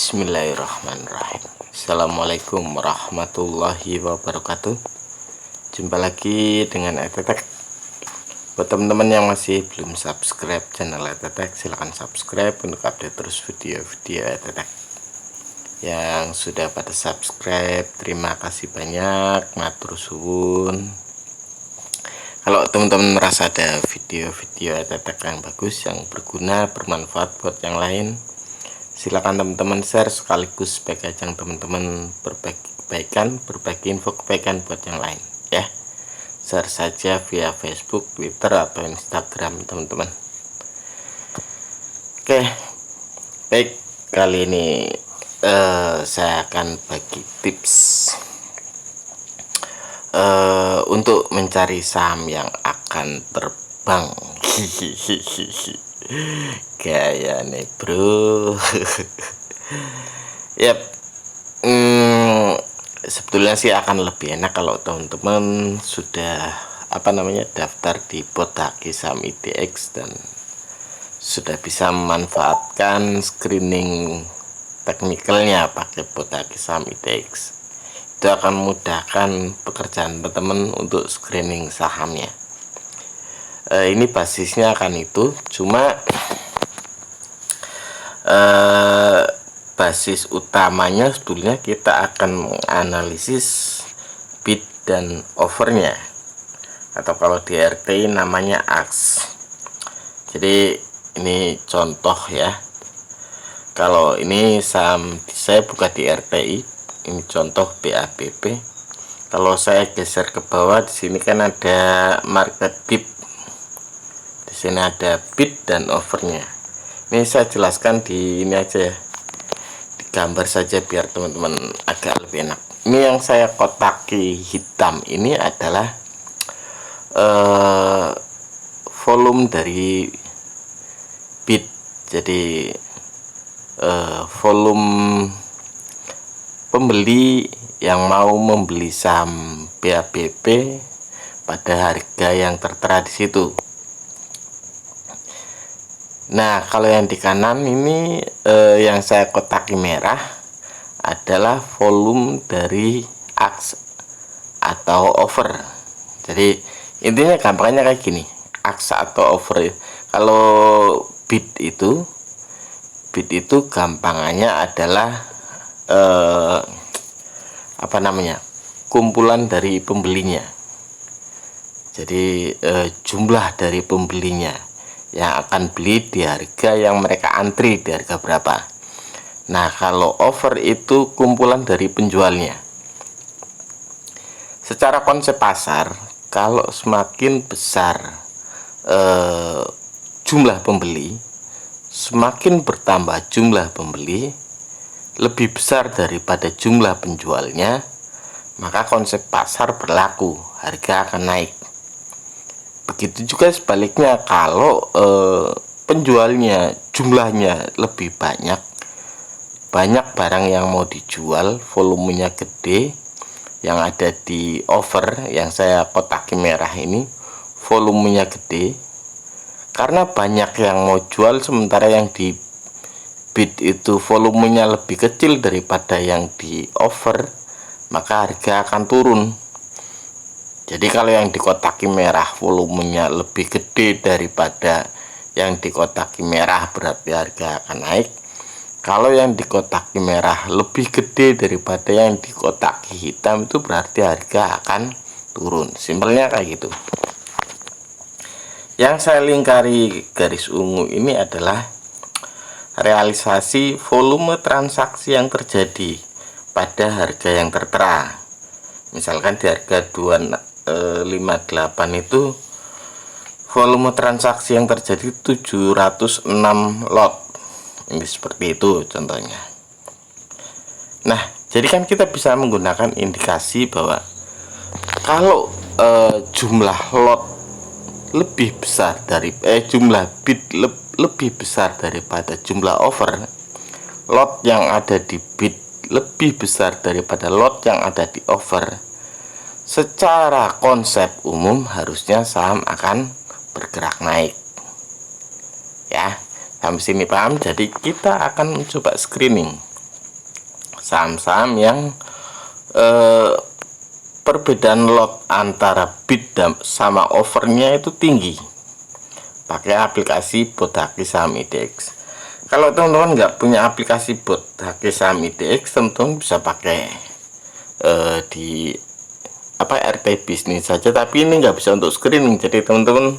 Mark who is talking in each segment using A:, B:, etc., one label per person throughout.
A: Bismillahirrahmanirrahim. Assalamualaikum warahmatullahi wabarakatuh. Jumpa lagi dengan Etetek. Buat teman-teman yang masih belum subscribe channel Etetek, silahkan subscribe untuk update terus video-video Etetek. Yang sudah pada subscribe, terima kasih banyak, matur suwun. Kalau teman-teman merasa ada video-video Etetek yang bagus, yang berguna, bermanfaat buat yang lain, silakan teman-teman share sekaligus sebagai ajang teman-teman berbagi kebaikan, berbagi info kebaikan buat yang lain ya. Share saja via Facebook, Twitter atau Instagram teman-teman. Oke, baik, kali ini saya akan bagi tips untuk mencari saham yang akan terbang. Gaya nih bro. Yap. Sebetulnya sih akan lebih enak kalau teman-teman sudah daftar di Potaki Saham IDX dan sudah bisa memanfaatkan screening teknikalnya pakai Potaki Saham IDX. Itu akan memudahkan pekerjaan teman-teman untuk screening sahamnya. Ini basisnya akan itu, cuma basis utamanya sebetulnya kita akan menganalisis bid dan overnya, atau kalau di RTI namanya AX. Jadi ini contoh ya, kalau ini saham saya buka di RTI, ini contoh BABP. Kalau saya geser ke bawah, di sini kan ada market bid, di sini ada bid dan overnya. Ini saya jelaskan di ini aja ya, digambar saja biar teman-teman agak lebih enak. Ini yang saya kotaki hitam ini adalah volume dari bid. Jadi volume pembeli yang mau membeli saham BABP pada harga yang tertera di situ. Nah, kalau yang di kanan ini yang saya kotaki merah adalah volume dari AX atau over. Jadi intinya gampangnya kayak gini, AX atau over. Kalau bid itu gampangannya adalah kumpulan dari pembelinya. Jadi jumlah dari pembelinya yang akan beli di harga yang mereka antri di harga berapa. Nah, kalau over itu kumpulan dari penjualnya. Secara konsep pasar, kalau semakin besar jumlah pembeli, semakin bertambah jumlah pembeli, lebih besar daripada jumlah penjualnya, maka konsep pasar berlaku, harga akan naik. Begitu juga sebaliknya, kalau penjualnya jumlahnya lebih banyak barang yang mau dijual, volumenya gede, yang ada di over yang saya kotaki merah ini volumenya gede, karena banyak yang mau jual sementara yang di bid itu volumenya lebih kecil daripada yang di over, maka harga akan turun. Jadi kalau yang di kotaki merah volumenya lebih gede daripada yang di kotaki merah, berarti harga akan naik. Kalau yang di kotaki merah lebih gede daripada yang di kotaki hitam, itu berarti harga akan turun. Simpelnya kayak gitu. Yang saya lingkari garis ungu ini adalah realisasi volume transaksi yang terjadi pada harga yang tertera. Misalkan di harga 258 itu volume transaksi yang terjadi 706 lot. Ini seperti itu contohnya. Nah, jadi kan kita bisa menggunakan indikasi bahwa kalau jumlah lot lebih besar dari jumlah bid lebih besar daripada jumlah over, lot yang ada di bid lebih besar daripada lot yang ada di over, secara konsep umum harusnya saham akan bergerak naik ya. Sampai sini paham? Jadi kita akan mencoba screening saham-saham yang perbedaan lot antara bid sama overnya itu tinggi, pakai aplikasi bot haki saham IDX. Kalau teman-teman nggak punya aplikasi bot haki saham IDX, teman-teman bisa pakai di RT bisnis saja, tapi ini nggak bisa untuk screening, jadi teman-teman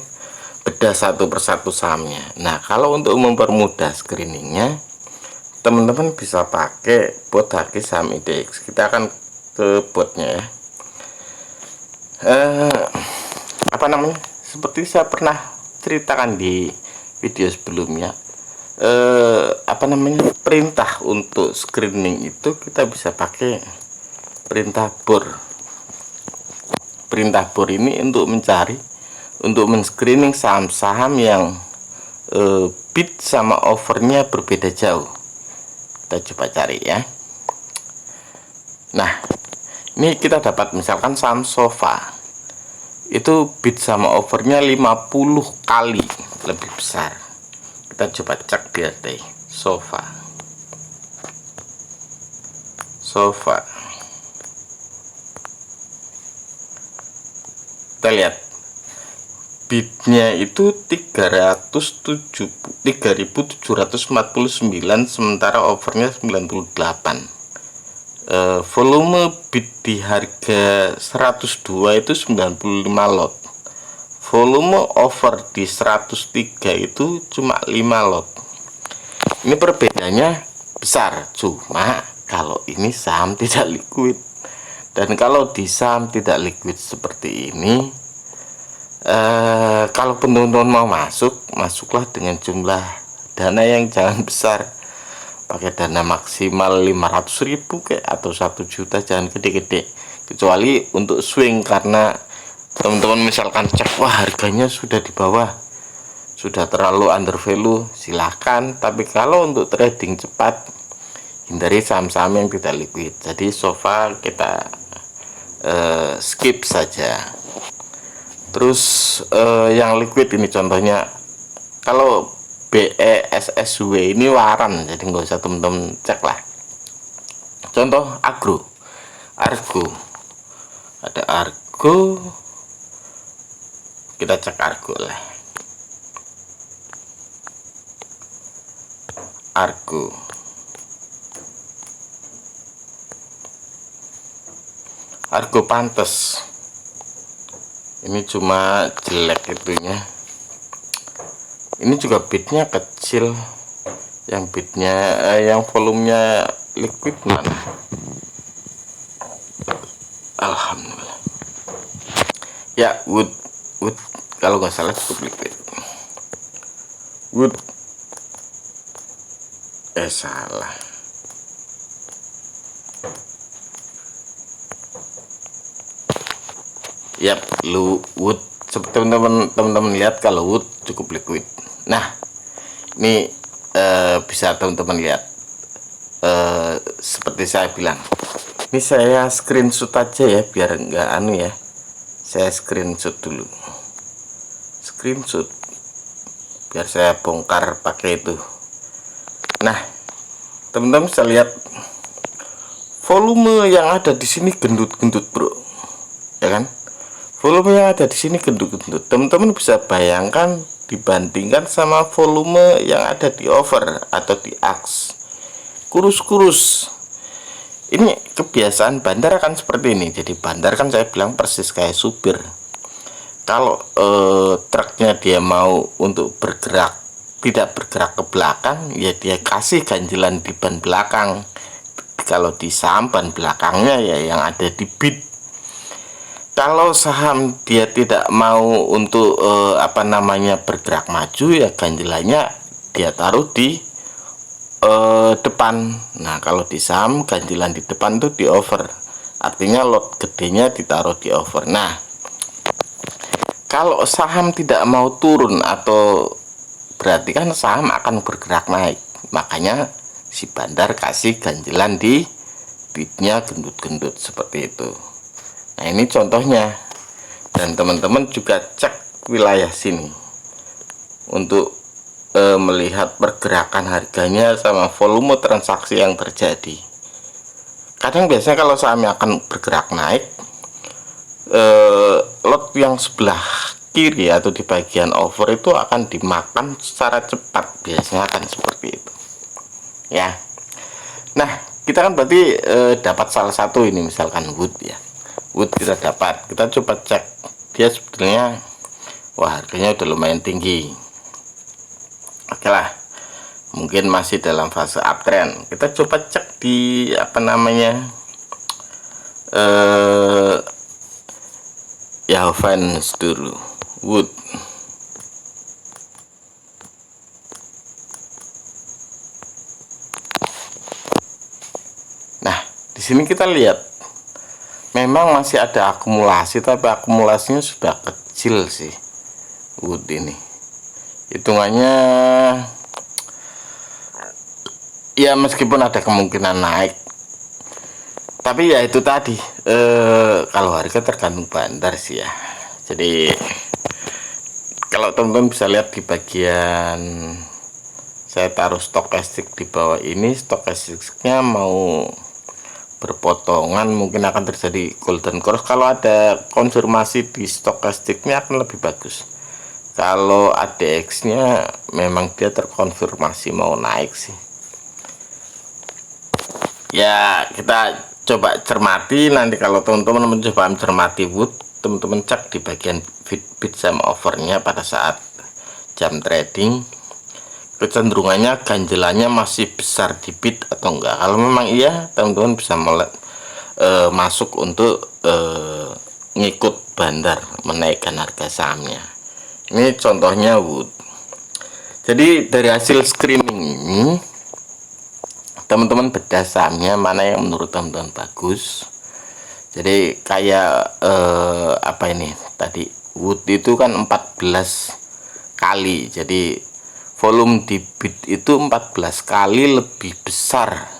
A: bedah satu persatu sahamnya. Nah, kalau untuk mempermudah screeningnya, teman-teman bisa pakai bot haki saham IDX. Kita akan ke botnya ya. Seperti saya pernah ceritakan di video sebelumnya, perintah untuk screening itu kita bisa pakai perintah BOR. Perintah BOR ini untuk men-screening saham-saham yang bid sama overnya berbeda jauh. Kita coba cari ya. Nah, ini kita dapat misalkan saham Sofa, itu bid sama overnya 50 kali lebih besar. Kita coba cek di RT Sofa. Kita lihat bidnya itu 3.749, sementara overnya 98. Volume bid di harga 102 itu 95 lot, volume over di 103 itu cuma 5 lot. Ini perbedaannya besar, cuma kalau ini saham tidak liquid. Dan kalau di saham tidak liquid seperti ini, kalau teman-teman mau masuklah dengan jumlah dana yang jangan besar. Pakai dana maksimal 500.000 kayak atau 1 juta, jangan gede-gede, kecuali untuk swing. Karena teman-teman misalkan cek, wah harganya sudah di bawah, sudah terlalu under value, silahkan. Tapi kalau untuk trading cepat, hindari saham-saham yang tidak liquid. Jadi Sofa kita skip saja. Terus yang liquid ini contohnya, kalau BESSW ini waran, jadi nggak usah temen-temen cek lah. Contoh Argo, ada Argo, kita cek Argo lah. Argo pantes, ini cuma jelek itunya. Ini juga bidnya kecil, yang volumenya liquid mana? Alhamdulillah ya, wood kalau nggak salah cukup liquid. Salah. Yap, wood. Seperti teman-teman lihat, kalau wood cukup liquid. Nah, ini bisa teman-teman lihat, seperti saya bilang, ini saya screenshot aja ya, biar enggak ya. Saya screenshot dulu, biar saya bongkar pakai itu. Nah, teman-teman bisa lihat volume yang ada di sini gendut-gendut, bro, ya kan? Volume yang ada di sini gendut-gendut. Teman-teman bisa bayangkan dibandingkan sama volume yang ada di over atau di AX, kurus-kurus. Ini kebiasaan bandar akan seperti ini. Jadi bandar kan saya bilang persis kayak supir. Kalau truknya dia mau untuk bergerak, tidak bergerak ke belakang, ya dia kasih ganjilan di ban belakang. Kalau di saham, ban belakangnya ya yang ada di bid. Kalau saham dia tidak mau untuk bergerak maju, ya ganjilannya dia taruh di depan. Nah, kalau di saham ganjilan di depan itu di over, artinya lot gedenya ditaruh di over. Nah, kalau saham tidak mau turun, atau berarti kan saham akan bergerak naik, makanya si bandar kasih ganjilan di bidnya gendut-gendut seperti itu. Nah, ini contohnya. Dan teman-teman juga cek wilayah sini untuk melihat pergerakan harganya sama volume transaksi yang terjadi. kadang biasanya kalau sahamnya akan bergerak naik, lot yang sebelah kiri atau di bagian over itu akan dimakan secara cepat, biasanya akan seperti itu ya. Nah, kita kan berarti dapat salah satu ini, misalkan wood ya, wood kita dapat, kita coba cek dia sebetulnya, wah harganya udah lumayan tinggi. Oke lah, mungkin masih dalam fase uptrend. Kita coba cek di apa namanya, ya Vans dulu, wood. Nah, di sini kita lihat memang masih ada akumulasi, tapi akumulasinya sudah kecil sih wood ini. Hitungannya ya meskipun ada kemungkinan naik, tapi ya itu tadi, kalau harga tergantung bandar sih ya. Jadi kalau teman-teman bisa lihat di bagian saya taruh stokastik di bawah ini, stokastiknya mau berpotongan, mungkin akan terjadi golden cross. Kalau ada konfirmasi di stokastiknya akan lebih bagus. Kalau ADX nya memang dia terkonfirmasi mau naik sih ya. Kita coba cermati nanti, kalau teman-teman mencoba mencermati wood, teman-teman cek di bagian bid sama overnya pada saat jam trading, kecenderungannya ganjelannya masih besar di bid atau enggak. Kalau memang iya, teman-teman bisa masuk untuk ngikut bandar menaikkan harga sahamnya. Ini contohnya wood. Jadi dari hasil screening ini, teman-teman bedah sahamnya mana yang menurut teman-teman bagus. Jadi kayak apa ini tadi, wood itu kan 14 kali, jadi volume di bid itu 14 kali lebih besar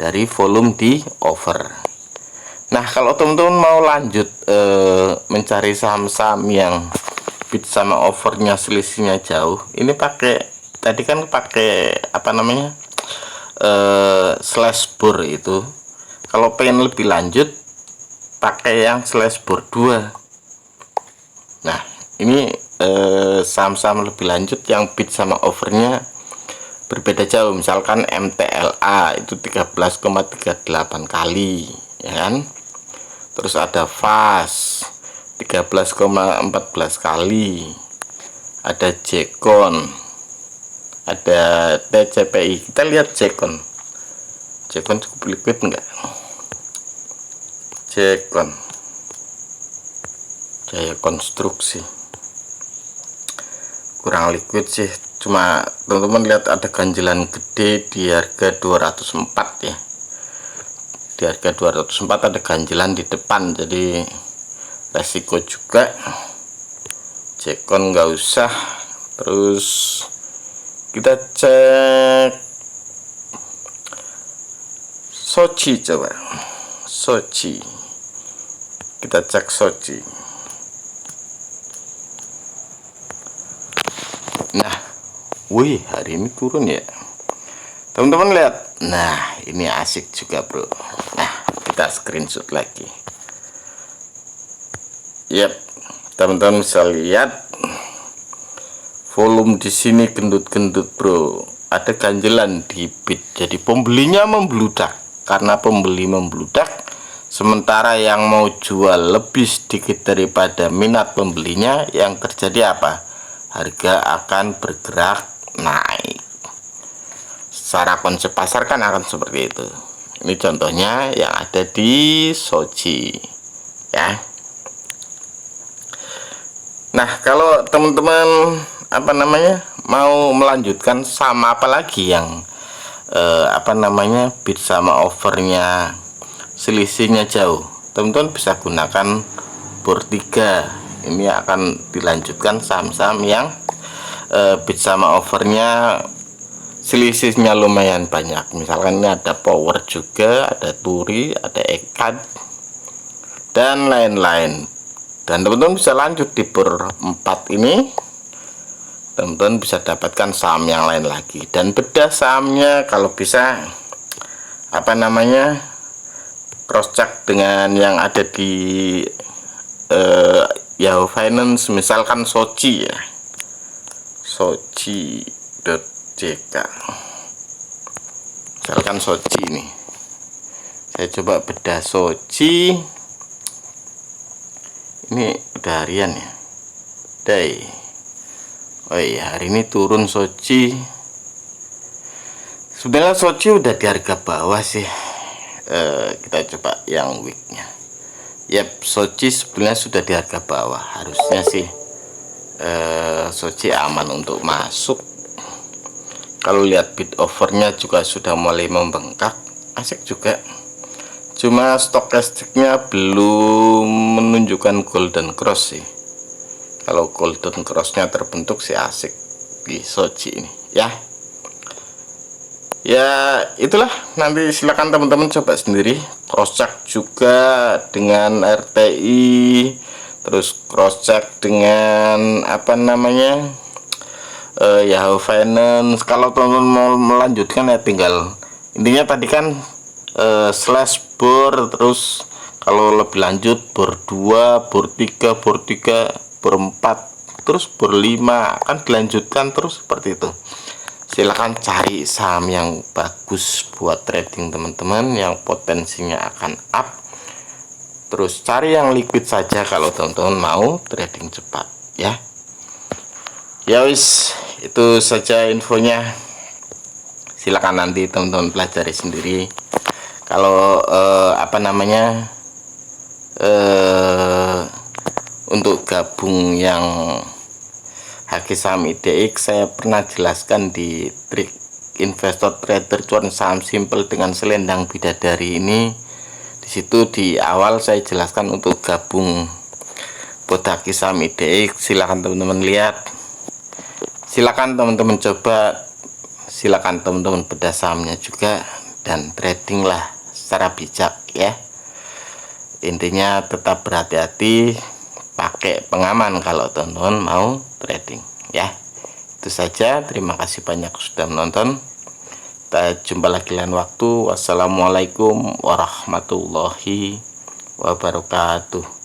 A: dari volume di over. Nah, kalau teman-teman mau lanjut mencari saham-saham yang bid sama overnya selisihnya jauh, ini pakai tadi kan pakai apa namanya, slash bor itu. Kalau pengen lebih lanjut pakai yang slash bor 2. Nah, ini saham-saham lebih lanjut yang bid sama overnya berbeda jauh. Misalkan MTLA itu 13,38 kali ya kan. Terus ada FAS 13,14 kali, ada Jekon, ada TCPI. Kita lihat Jekon cukup liquid enggak? Jekon Jaya Konstruksi kurang liquid sih, cuma teman-teman lihat ada ganjelan gede di harga 204 ya. Di harga 204 ada ganjelan di depan, jadi resiko juga. Jekon nggak usah. Terus kita cek Soci, coba Soci, kita cek Soci. Nah, wih, hari ini turun ya teman-teman, lihat. Nah, ini asik juga bro. Nah, kita screenshot lagi. Yap, teman-teman bisa lihat volume di sini gendut-gendut bro. Ada ganjelan di bid, jadi pembelinya membludak. Karena pembeli membludak, sementara yang mau jual lebih sedikit daripada minat pembelinya, yang terjadi apa? Harga akan bergerak naik. Secara konsep pasar kan akan seperti itu. Ini contohnya yang ada di Soci ya. Nah, kalau teman-teman apa namanya mau melanjutkan sama apa lagi yang apa namanya bid sama overnya selisihnya jauh, teman-teman bisa gunakan bor 3. Ini akan dilanjutkan saham-saham yang bid sama overnya selisihnya lumayan banyak. Misalkan ini ada Power juga, ada Turi, ada Ekad dan lain-lain. Dan teman-teman bisa lanjut di bor 4 ini, teman-teman bisa dapatkan saham yang lain lagi. Dan bedah sahamnya kalau bisa apa namanya cross check dengan yang ada di Yahoo Finance, misalkan Soci ya, soci.jk, misalkan Soci ini. Saya coba bedah Soci. Ini udah harian ya, day. Oh iya, hari ini turun Soci. Sebenarnya Soci udah di harga bawah sih. Kita coba yang weeknya. Yap, Soci sebenarnya sudah di harga bawah. Harusnya sih Soci aman untuk masuk. Kalau lihat bid overnya juga sudah mulai membengkak, asik juga. Cuma stokastiknya belum menunjukkan golden cross sih. Kalau golden crossnya terbentuk sih asik di Soci ini ya. Ya itulah, nanti silakan teman-teman coba sendiri, cross check juga dengan RTI, terus cross check dengan apa namanya Yahoo Finance. Kalau teman-teman mau melanjutkan ya tinggal, intinya tadi kan slash bor, terus kalau lebih lanjut bor 2, bor 3, bor 3, bor 4, terus bor 5, kan dilanjutkan terus seperti itu. Silahkan cari saham yang bagus buat trading teman-teman, yang potensinya akan up. Terus cari yang liquid saja kalau teman-teman mau trading cepat ya. Ya wis, itu saja infonya. Silakan nanti teman-teman pelajari sendiri. Kalau apa namanya untuk gabung yang Haki Saham IDX, saya pernah jelaskan di trik investor trader cuan saham simple dengan selendang bidadari ini. Di situ di awal saya jelaskan untuk gabung buat Haki Saham IDX. Silahkan teman-teman lihat, silakan teman-teman coba, silakan teman-teman bedah sahamnya juga, dan trading lah secara bijak ya. Intinya tetap berhati-hati, pakai pengaman kalau teman-teman mau trading ya. Itu saja, terima kasih banyak sudah menonton. Kita jumpa lagi lain waktu. Wassalamualaikum warahmatullahi wabarakatuh.